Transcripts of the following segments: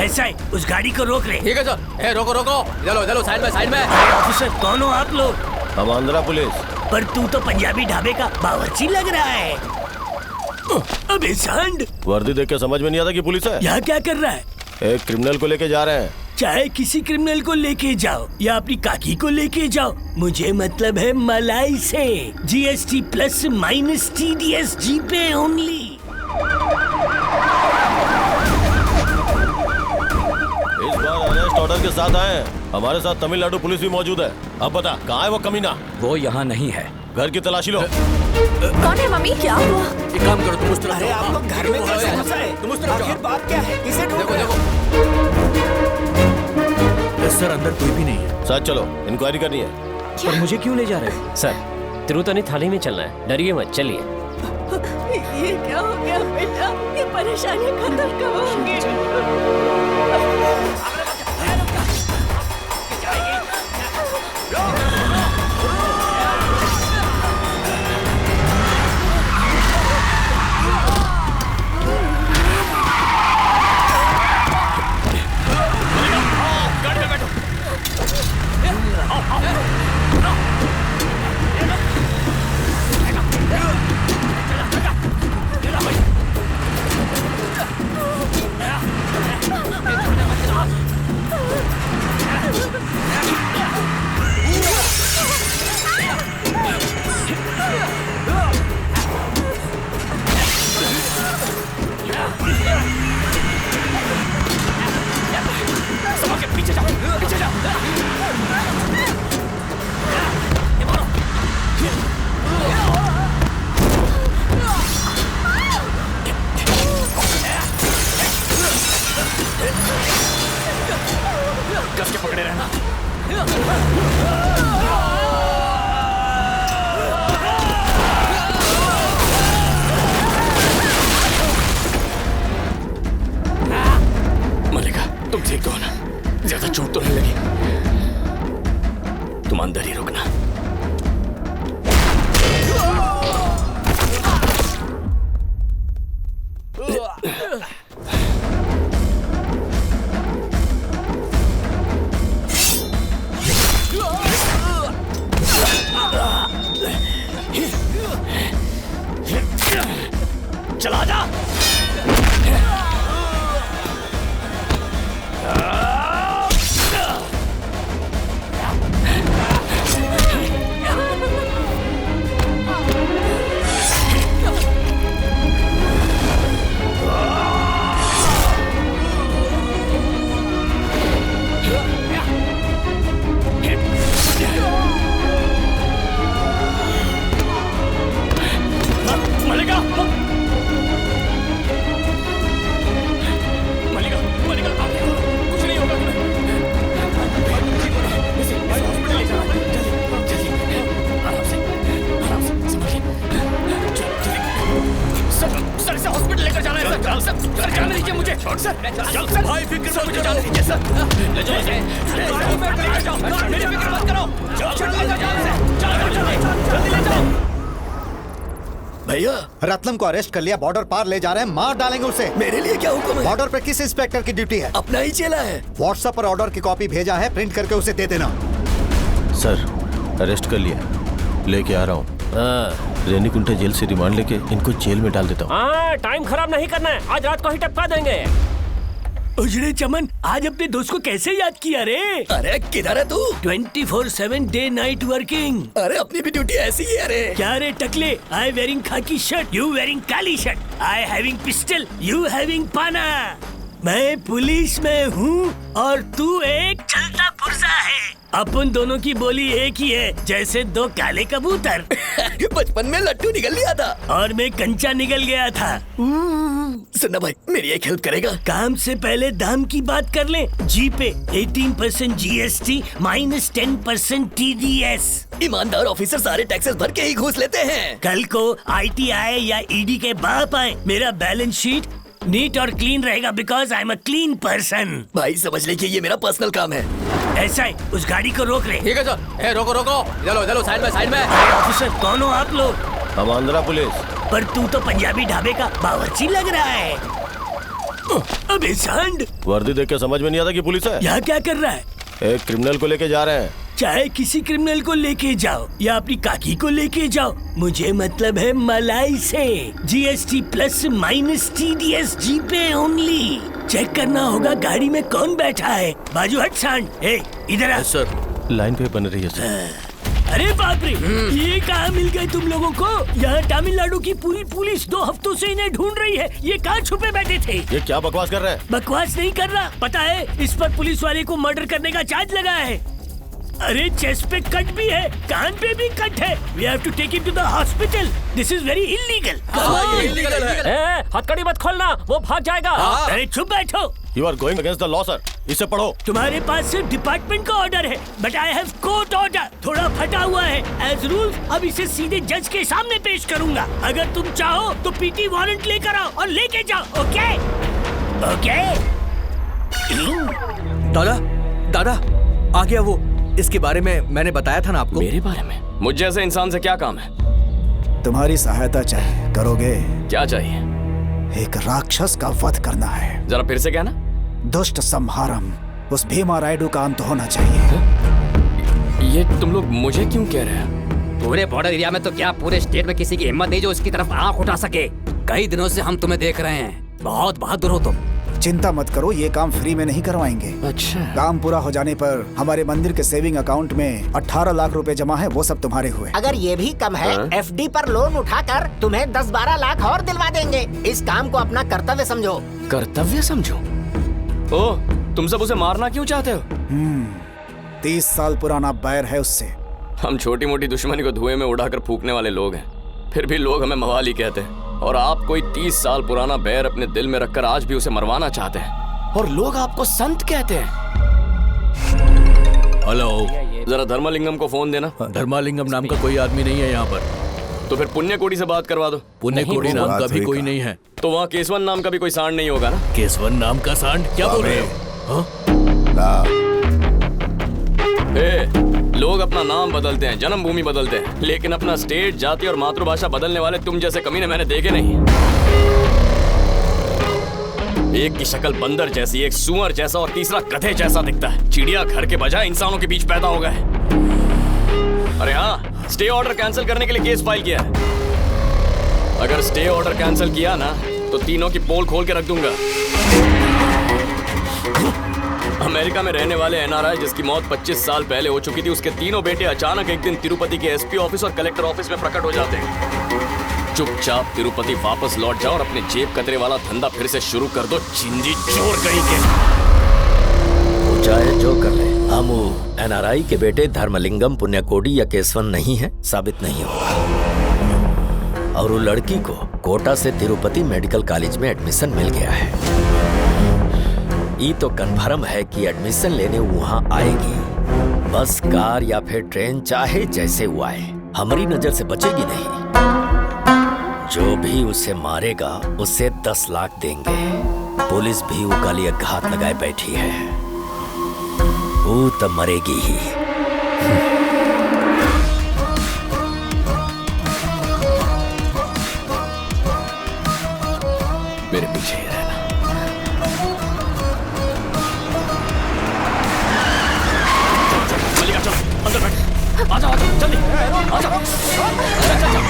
ऐसा है, उस गाड़ी को रोक ले। ठीक है सर। ए, रोको रोको, चलो चलो साइड में। ऑफिसर कौन हो आप लोग? हम आंध्रा पुलिस। पर तू तो पंजाबी ढाबे का बावर्ची लग रहा है। अबे सांड, वर्दी देख के समझ में नहीं आता कि पुलिस है। यहाँ क्या कर रहा है? एक क्रिमिनल को लेके जा रहे हैं। चाहे किसी क्रिमिनल को लेके जाओ या अपनी काकी को लेके जाओ, मुझे मतलब है मलाई से। GST प्लस माइनस TDS जीपे ओनली। इस बार अरेस्ट ऑर्डर के साथ आए हैं। हमारे साथ तमिलनाडु पुलिस भी मौजूद है। अब बता कहाँ है वो कमीना? वो यहाँ नहीं है। घर की तलाशी लो। कौन है मम्मी? क्या हुआ? एक काम करो, तुम उस तरफ अरे आप लोग घर में कैसे घुस आए? तुम उस तरफ आखिर जाओ। बात क्या है? किसे ढूंढ देखो रहे हो? देखो। सर अंदर कोई भी नहीं है। साथ चलो, इंक्वायरी करनी है। पर मुझे क्यों ले जा रहे हैं? सर तिरुतनी थाली में चलना है, डरिए मत, चलिए। ये क्या हो गया बेटा? ये परेशानी खत्म कब होंगी? मलिका, तुम ठीक तो हो ना? ज्यादा चोट तो नहीं लगी? तुम अंदर ही रुकना। चला जा। मलिका, मलिका, मलिका, आप देखो, कुछ नहीं होगा तुम्हें। इसे हॉस्पिटल ले जाना, जल्दी, आराम से, संभालिए। सर इसे हॉस्पिटल लेकर जाना है सर। सर जाने दीजिए मुझे। सर भाई फिक्र मत मुझे जाने दीजिए सर। ले जाओ इसे, लेकर जाओ, मेरी फिक्र मत करो। हॉस्पिटल लेकर जाओ इसे, जल्दी ले जाओ। भैया, रत्नम को अरेस्ट कर लिया, बॉर्डर पार ले जा रहे हैं, मार डालेंगे उसे। मेरे लिए क्या हुक्म है? बॉर्डर पे किस इंस्पेक्टर की ड्यूटी है? अपना ही चेला है। व्हाट्सएप पर ऑर्डर की कॉपी भेजा है, प्रिंट करके उसे दे देना। सर अरेस्ट कर लिया, लेके आ रहा हूँ। रेनीकुंठा जेल से रिमांड लेके इनको जेल में डाल देता हूँ। हाँ, टाइम खराब नहीं करना है, आज रात को ही टपका देंगे। उजड़े चमन, आज अपने दोस्त को कैसे याद किया रे? अरे किधर है तू? 24/7 डे नाइट वर्किंग। अरे अपनी भी ड्यूटी ऐसी ही है रे। क्या रे टकले? आई वेयरिंग खाकी shirt, you wearing Kali shirt. I having pistol, you having पाना। मैं पुलिस में हूँ और तू एक चलता पुर्जा है। अपन दोनों की बोली एक ही है, जैसे दो काले कबूतर। बचपन में लट्टू निकल लिया था और मैं कंचा निकल गया था। सुनना भाई, मेरी एक हेल्प करेगा? काम से पहले दाम की बात कर ले। जी पे 18% GST माइनस 10% TDS। ईमानदार ऑफिसर सारे टैक्सेस भर के ही घूस लेते हैं। कल को IT आए या ED के बाप आए, मेरा बैलेंस शीट नीट और क्लीन रहेगा, because I am a clean person. भाई समझ ले कि ये मेरा पर्सनल काम है। ऐसा है, उस गाड़ी को रोक ले। ठीक है सर। ए, रोको रोको, चलो साइड में। ऑफिसर कौन हो आप लोग? हम आंध्रा पुलिस। पर तू तो पंजाबी ढाबे का बावर्ची लग रहा है। अबे सांड, वर्दी देख के समझ में नहीं आता कि पुलिस है। यहाँ क्या कर रहा है? एक क्रिमिनल को लेके जा रहे हैं। चाहे किसी क्रिमिनल को लेके जाओ या अपनी काकी को लेके जाओ, मुझे मतलब है मलाई से। GST प्लस माइनस TDS जीपे ओनली। चेक करना होगा गाड़ी में कौन बैठा है। बाजू हट सांड, इधर आ। सर लाइन पे बन रही है सर। अरे बाप रे, ये कहाँ मिल गए तुम लोगों को? यहाँ तमिलनाडु की पूरी पुलिस 2 हफ्तों से इन्हें ढूंढ रही है। ये कहाँ छुपे बैठे थे? ये क्या बकवास कर रहे हैं? बकवास नहीं कर रहा, पता है इस पर पुलिस वाले को मर्डर करने का चार्ज लगा है। अरे चेस्ट पे कट भी है, कान पे भी कट है। We have to take him to the hospital. This is very illegal. हथकड़ी मत खोलना, वो भाग जाएगा। अरे चुप बैठो। You are going against the law sir. इसे पढ़ो। तुम्हारे पास सिर्फ डिपार्टमेंट का ऑर्डर है, but I have court order. थोड़ा फटा हुआ है। एज रूल्स अब इसे सीधे जज के सामने पेश करूंगा। अगर तुम चाहो तो PT वारंट लेकर आओ और लेके जाओ। Okay okay. दादा, दादा, आ गया वो। इसके बारे में मैंने बताया था ना आपको। मेरे बारे में? मुझ जैसे इंसान से क्या काम है? तुम्हारी सहायता चाहिए, करोगे? क्या चाहिए? एक राक्षस का वध करना है। जरा फिर से कहना। दुष्ट संहारम, उस भीमा रायडू का अंत होना चाहिए। ये तुम लोग मुझे क्यों कह रहे हैं? पूरे बॉर्डर एरिया में तो क्या पूरे स्टेट में किसी की हिम्मत नहीं जो इसकी तरफ आंख उठा सके। कई दिनों से हम तुम्हें देख रहे हैं, बहुत बहादुर हो तुम। चिंता मत करो, ये काम फ्री में नहीं करवाएंगे। अच्छा। काम पूरा हो जाने पर हमारे मंदिर के सेविंग अकाउंट में 18 लाख रुपए जमा है, वो सब तुम्हारे हुए। अगर ये भी कम है, FD पर लोन उठाकर तुम्हें 10-12 लाख और दिलवा देंगे। इस काम को अपना कर्तव्य समझो। कर्तव्य समझो? ओह, तुम सब उसे मारना क्यों चाहते हो? 30 साल पुराना बैर है उससे। हम छोटी मोटी दुश्मनी को धुएं में उड़ाकर फूकने वाले लोग हैं, फिर भी लोग हमें मवाली कहते हैं। और आप कोई 30 साल पुराना बैर अपने दिल में रखकर आज भी उसे मरवाना चाहते हैं, और लोग आपको संत कहते हैं। हेलो, जरा धर्मलिंगम को फोन देना। धर्मालिंगम नाम का कोई आदमी नहीं है यहाँ पर। तो फिर पुण्य कोडी से बात करवा दो। पुण्य कोडी नाम का भी कोई नहीं है। तो वहाँ केसवन नाम का भी कोई सांड नहीं होगा ना? केसवन नाम का सांड? क्या बोल रहे हो? लोग अपना नाम बदलते हैं, जन्मभूमि बदलते हैं, लेकिन अपना स्टेट, जाति और मातृभाषा बदलने वाले तुम जैसे कमीने मैंने देखे नहीं। एक की शक्ल बंदर जैसी, एक सुअर जैसा और तीसरा गधे जैसा दिखता है। चिड़िया घर के बजाय इंसानों के बीच पैदा हो गए। अरे हाँ, स्टे ऑर्डर कैंसिल करने के लिए केस फाइल किया है। अगर स्टे ऑर्डर कैंसिल किया ना तो तीनों की पोल खोल के रख दूंगा। अमेरिका में रहने वाले NRI जिसकी मौत 25 साल पहले हो चुकी थी, उसके तीनों बेटे अचानक एक दिन तिरुपति के SP ऑफिस और कलेक्टर ऑफिस में प्रकट हो जाते हैं। चुपचाप तिरुपति वापस लौट जाओ और अपने जेब कतरे वाला धंधा फिर से शुरू कर दो, चिंजी चोर कहीं के। वो चाहे जो कर ले, हम NRI के बेटे धर्मलिंगम, पुण्यकोडी या केसवन नहीं है, साबित नहीं होगा। और वो लड़की को कोटा से तिरुपति मेडिकल कॉलेज में एडमिशन मिल गया है। ये तो कन्फर्म है कि एडमिशन लेने वहाँ आएगी। बस कार या फिर ट्रेन, चाहे जैसे वो आए, हमारी नजर से बचेगी नहीं। जो भी उसे मारेगा उसे 10 लाख देंगे। पुलिस भी वो काली घात लगाए बैठी है, वो तो मरेगी ही। मेरे पीछे ही रहना। अंदर बैठ। आजा आजा जल्दी आजा। चल।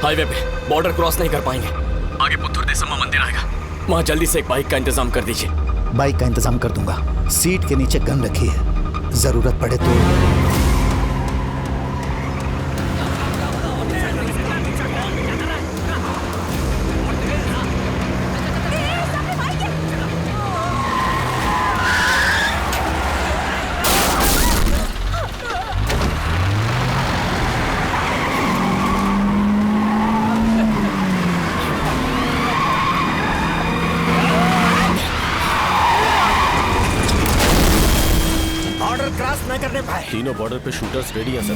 हाईवे पे बॉर्डर क्रॉस नहीं कर पाएंगे। आगे पुत्तुर देसम्मा मंदिर आएगा, वहाँ जल्दी से एक बाइक का इंतजाम कर दीजिए। बाइक का इंतजाम कर दूंगा। सीट के नीचे गन रखी है, जरूरत पड़े तो। तीनों बॉर्डर पे शूटर्स रेडी हैं सर।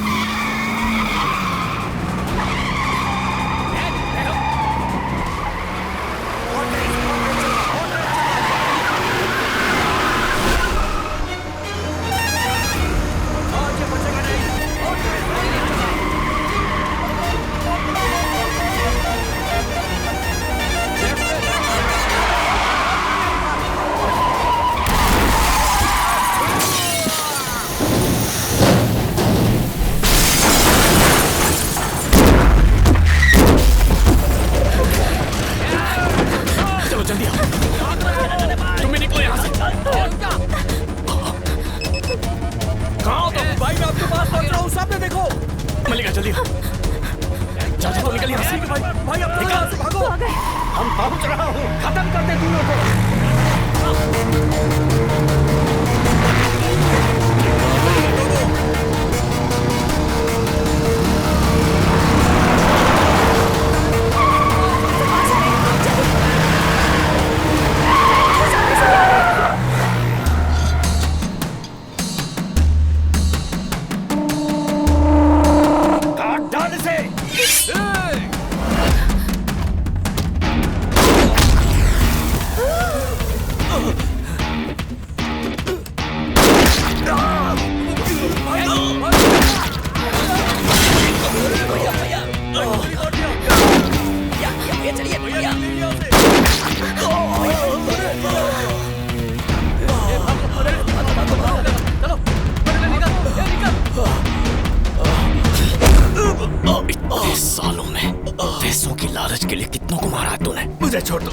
सालों में पैसों की लालच के लिए कितनों को मारा तूने? मुझे छोड़ दो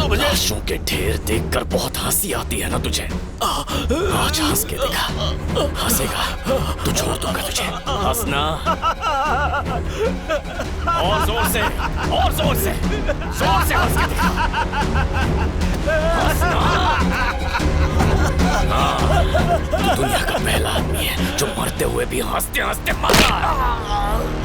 मुझे। लाशों के ढेर देखकर बहुत हंसी आती है ना तुझे? आज हंस के दिखा, हंसेगा तो छोड़ दूंगा तुझे। हंसना और जोर से हंस के दिखा। हंसना। हाँ, तू दुनिया का पहला आदमी है जो मरते हुए भी हंसते हंसते मरा।